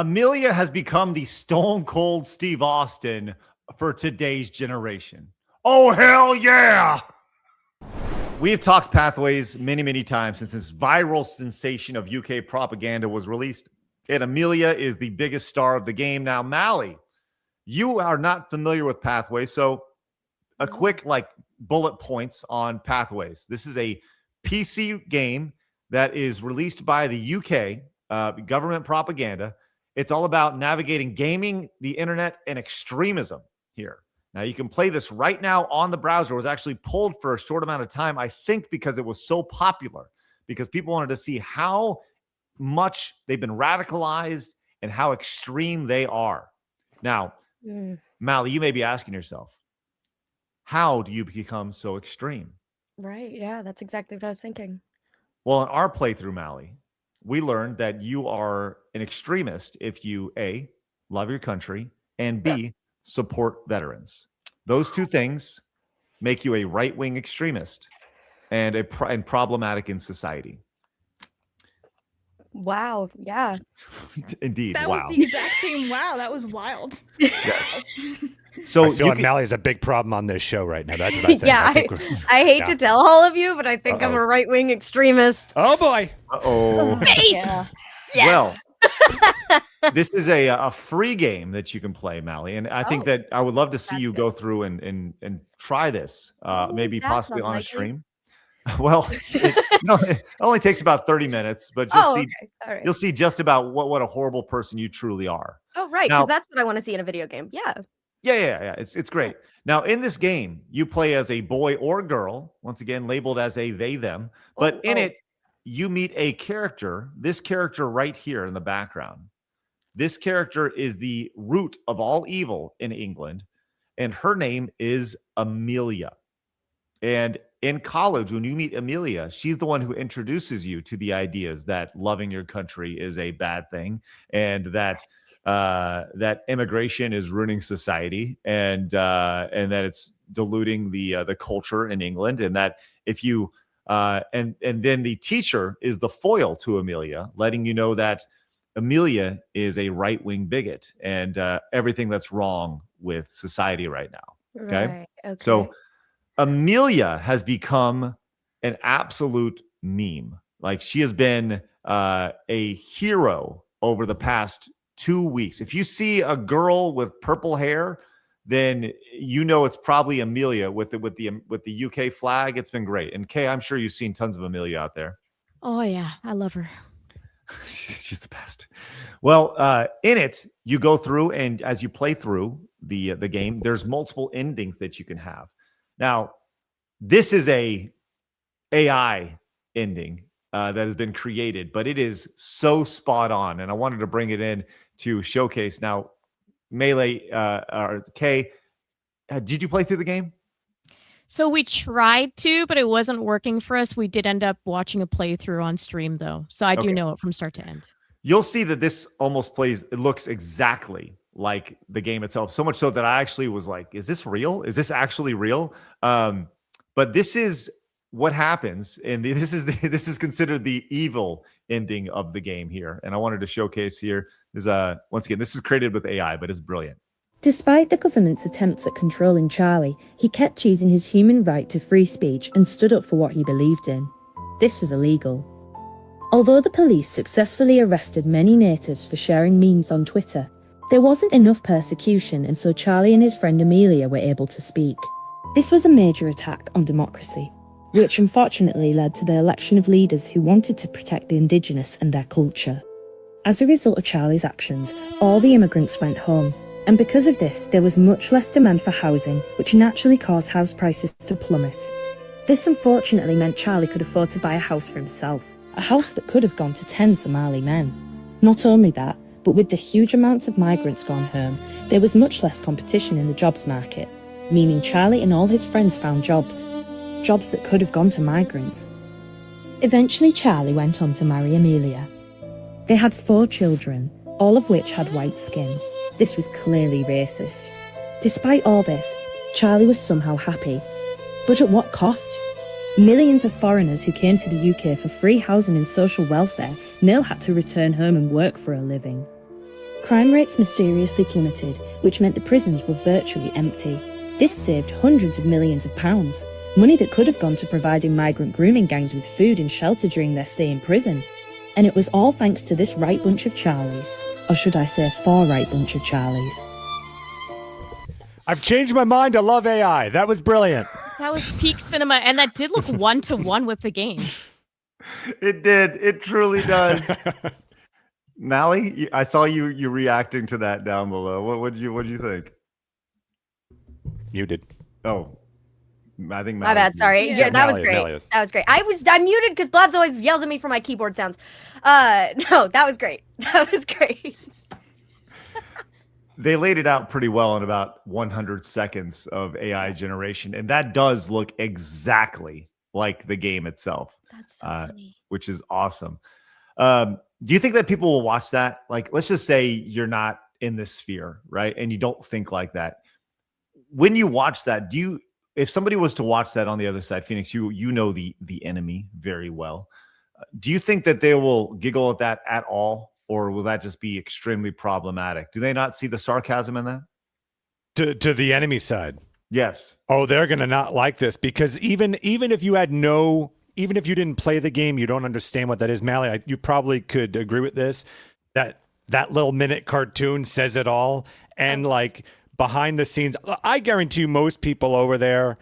Amelia has become the stone cold Steve Austin for today's generation. Oh, hell yeah! We have talked pathways many, many times since this viral sensation of UK propaganda was released. And Amelia is the biggest star of the game. Now, Mally, you are not familiar with pathways, so a quick bullet points on pathways. This is a PC game that is released by the UK government propaganda. It's all about navigating gaming, the internet, and extremism here. Now, you can play this right now on the browser. It was actually pulled for a short amount of time, I think, because it was so popular, because people wanted to see how much they've been radicalized and how extreme they are. Now, Mally, you may be asking yourself, how do you become so extreme? Right. Yeah, that's exactly what I was thinking. Well, in our playthrough, Mally, we learned that you are an extremist if you, A, love your country, and B, support veterans. Those two things make you a right-wing extremist and problematic in society. Wow. Yeah. Indeed. That wow. was the exact same wow. That was wild. Yes. So I feel like Mally is a big problem on this show right now. That's what I think. Yeah, I hate to tell all of you, but I think I'm a right-wing extremist. Oh, boy. Uh-oh. Yeah. Yes. Well, this is a free game that you can play, Mally, and I think that I would love to see you go through and try this, maybe possibly on a stream. Well, it only takes about 30 minutes, but you'll see just about what a horrible person you truly are. Oh, right, because that's what I want to see in a video game. Yeah. Yeah. It's great. Now, in this game, you play as a boy or girl, once again, labeled as a they, them, but in it, you meet a character, this character right here in the background. This character is the root of all evil in England, and her name is Amelia. And in college, when you meet Amelia, she's the one who introduces you to the ideas that loving your country is a bad thing, and that immigration is ruining society, and that it's diluting the culture in England, and that if you and then the teacher is the foil to Amelia, letting you know that Amelia is a right-wing bigot and everything that's wrong with society right now. Okay. So Amelia has become an absolute meme. Like, she has been a hero over the past 2 weeks. If you see a girl with purple hair, then you know it's probably Amelia with the UK flag. It's been great. And Kay, I'm sure you've seen tons of Amelia out there. Oh yeah, I love her. She's the best. Well, in it, you go through, and as you play through the game, there's multiple endings that you can have. Now, this is a AI ending that has been created, but it is so spot on, and I wanted to bring it in to showcase. Now, Melee or Kay, did you play through the game? So we tried to, but it wasn't working for us. We did end up watching a playthrough on stream, though, so I do know it from start to end. You'll see that this almost it looks exactly like the game itself, so much so that I actually was like, is this real? Is this actually real? But this is what happens, and this is considered the evil ending of the game here. And I wanted to showcase here is once again, this is created with AI, but it's brilliant. Despite the government's attempts at controlling Charlie, he kept using his human right to free speech and stood up for what he believed in. This was illegal. Although the police successfully arrested many natives for sharing memes on Twitter, there wasn't enough persecution, and so Charlie and his friend Amelia were able to speak. This was a major attack on democracy, which unfortunately led to the election of leaders who wanted to protect the indigenous and their culture. As a result of Charlie's actions, all the immigrants went home, and because of this, there was much less demand for housing, which naturally caused house prices to plummet. This unfortunately meant Charlie could afford to buy a house for himself, a house that could have gone to 10 Somali men. Not only that, but with the huge amounts of migrants gone home, there was much less competition in the jobs market, meaning Charlie and all his friends found jobs that could have gone to migrants. Eventually, Charlie went on to marry Amelia. They had 4 children, all of which had white skin. This was clearly racist. Despite all this, Charlie was somehow happy. But at what cost? Millions of foreigners who came to the UK for free housing and social welfare now had to return home and work for a living. Crime rates mysteriously plummeted, which meant the prisons were virtually empty. This saved hundreds of millions of pounds, money that could have gone to providing migrant grooming gangs with food and shelter during their stay in prison. And it was all thanks to this right bunch of Charlies. Or should I say far right bunch of Charlies. I've changed my mind. I love AI. That was brilliant. That was peak cinema, and that did look 1-to-1 with the game. It did. It truly does. Mally, I saw you reacting to that down below. What did you think? Muted. Oh, I think my bad. Sorry. Yeah, that was great. Amelia. That was great. I muted because Blabs always yells at me for my keyboard sounds. No, that was great. That was great. They laid it out pretty well in about 100 seconds of AI generation, and that does look exactly like the game itself. That's so funny. Which is awesome. Do you think that people will watch that? Like, let's just say you're not in this sphere, right? And you don't think like that. When you watch that, if somebody was to watch that on the other side, Phoenix, you know the enemy very well. Do you think that they will giggle at that at all, or will that just be extremely problematic? Do they not see the sarcasm in that? To the enemy side. Yes. Oh, they're gonna not like this because even if you had even if you didn't play the game, you don't understand what that is. Mally, you probably could agree with this. That little minute cartoon says it all, and like. Behind the scenes, I guarantee you most people over there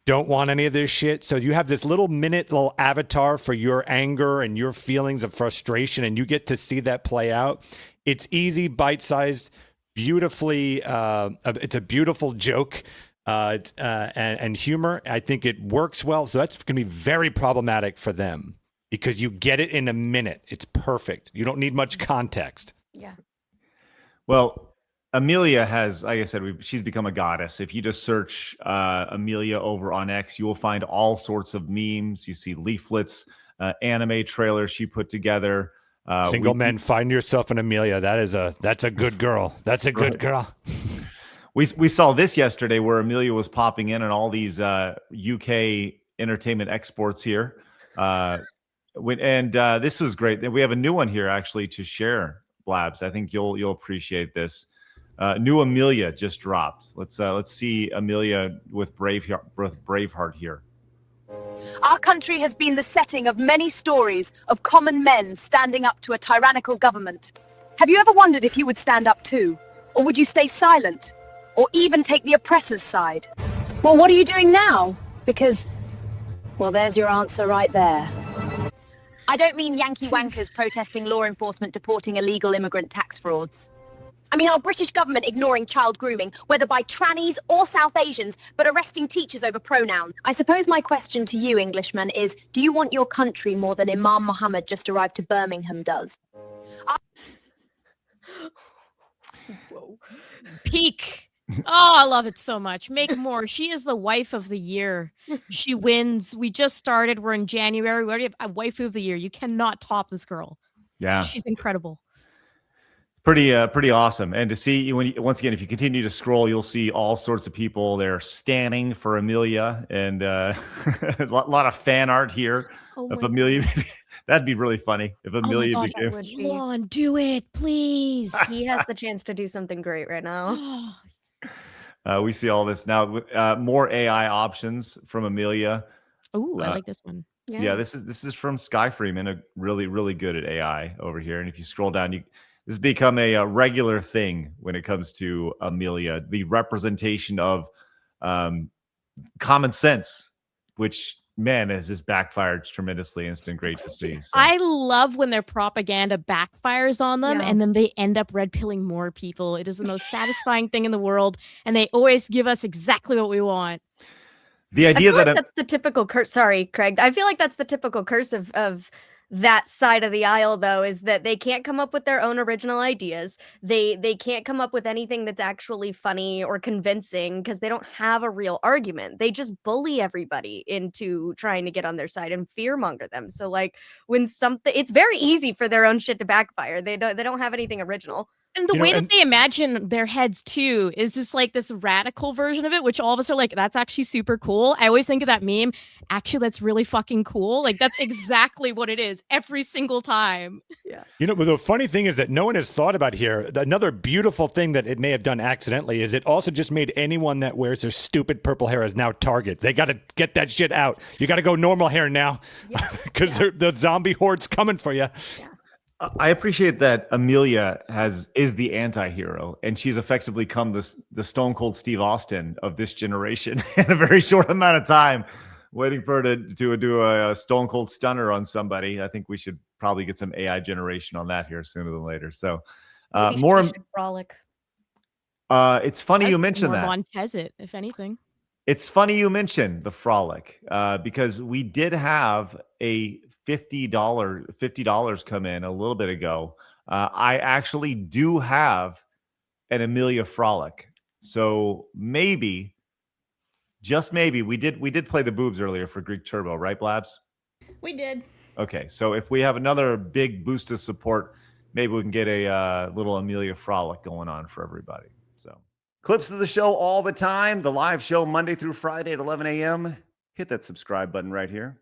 don't want any of this shit. So you have this little avatar for your anger and your feelings of frustration, and you get to see that play out. It's easy, bite-sized, beautifully. It's a beautiful joke and humor. I think it works well. So that's going to be very problematic for them because you get it in a minute. It's perfect. You don't need much context. Yeah. Well, Amelia has, like I said, she's become a goddess. If you just search Amelia over on X, you will find all sorts of memes. You see leaflets, anime trailers she put together. Single men, find yourself an Amelia. That's a good girl. That's a good girl. We saw this yesterday where Amelia was popping in on all these UK entertainment exports here. This was great. We have a new one here actually to share, Blabs. I think you'll appreciate this. New Amelia just dropped. Let's see Amelia with Braveheart here. Our country has been the setting of many stories of common men standing up to a tyrannical government. Have you ever wondered if you would stand up too? Or would you stay silent? Or even take the oppressor's side? Well, what are you doing now? Because, well, there's your answer right there. I don't mean Yankee wankers protesting law enforcement deporting illegal immigrant tax frauds. I mean our British government ignoring child grooming, whether by trannies or South Asians, but arresting teachers over pronouns. I suppose my question to you, Englishman, is, do you want your country more than Imam Mohammed just arrived to Birmingham does? Whoa. Peak. Oh, I love it so much. Make more. She is the wife of the year. She wins. We just started. We're in January. We already have a wife of the year. You cannot top this girl. Yeah. She's incredible. Pretty awesome. And to see once again, if you continue to scroll, you'll see all sorts of people there standing for Amelia, and a lot of fan art here of Amelia. That'd be really funny if Amelia became. Elon, do it, please. He has the chance to do something great right now. We see all this now. More AI options from Amelia. Ooh, I like this one. Yeah, this is from Sky Freeman, a really good at AI over here. And if you scroll down, this has become a regular thing when it comes to Amelia, the representation of common sense, which, man, has just backfired tremendously, and it's been great to see. So. I love when their propaganda backfires on them, and then they end up red pilling more people. It is the most satisfying thing in the world, and they always give us exactly what we want. The idea that that's the typical curse. Sorry, Craig. I feel like that's the typical curse of that side of the aisle, though, is that they can't come up with their own original ideas. They can't come up with anything that's actually funny or convincing because they don't have a real argument. They just bully everybody into trying to get on their side and fearmonger them. So, like, when it's very easy for their own shit to backfire. They don't have anything original. And the You know, way that and- they imagine their heads too is just like this radical version of it, which all of us are like, that's actually super cool. I always think of that meme. Actually, that's really fucking cool. Like that's exactly what it is every single time. You know, but the funny thing is that no one has thought about here. Another beautiful thing that it may have done accidentally is it also just made anyone that wears their stupid purple hair as now target. They got to get that shit out. You got to go normal hair now because the zombie horde's coming for you. I appreciate that Amelia is the anti-hero, and she's effectively come the Stone Cold Steve Austin of this generation in a very short amount of time. Waiting for her to do a Stone Cold Stunner on somebody. I think we should probably get some AI generation on that here sooner than later. So Maybe more. she should frolic. It's funny I you was mentioned more that. Montez it, if anything. It's funny you mentioned the frolic because we did have a $50 come in a little bit ago. I actually do have an Amelia frolic, so maybe, just maybe, we did play the boobs earlier for Greek Turbo, right, Blabs? We did. Okay, so if we have another big boost of support, maybe we can get a little Amelia frolic going on for everybody. So. Clips of the show all the time. The live show Monday through Friday at 11 a.m. Hit that subscribe button right here.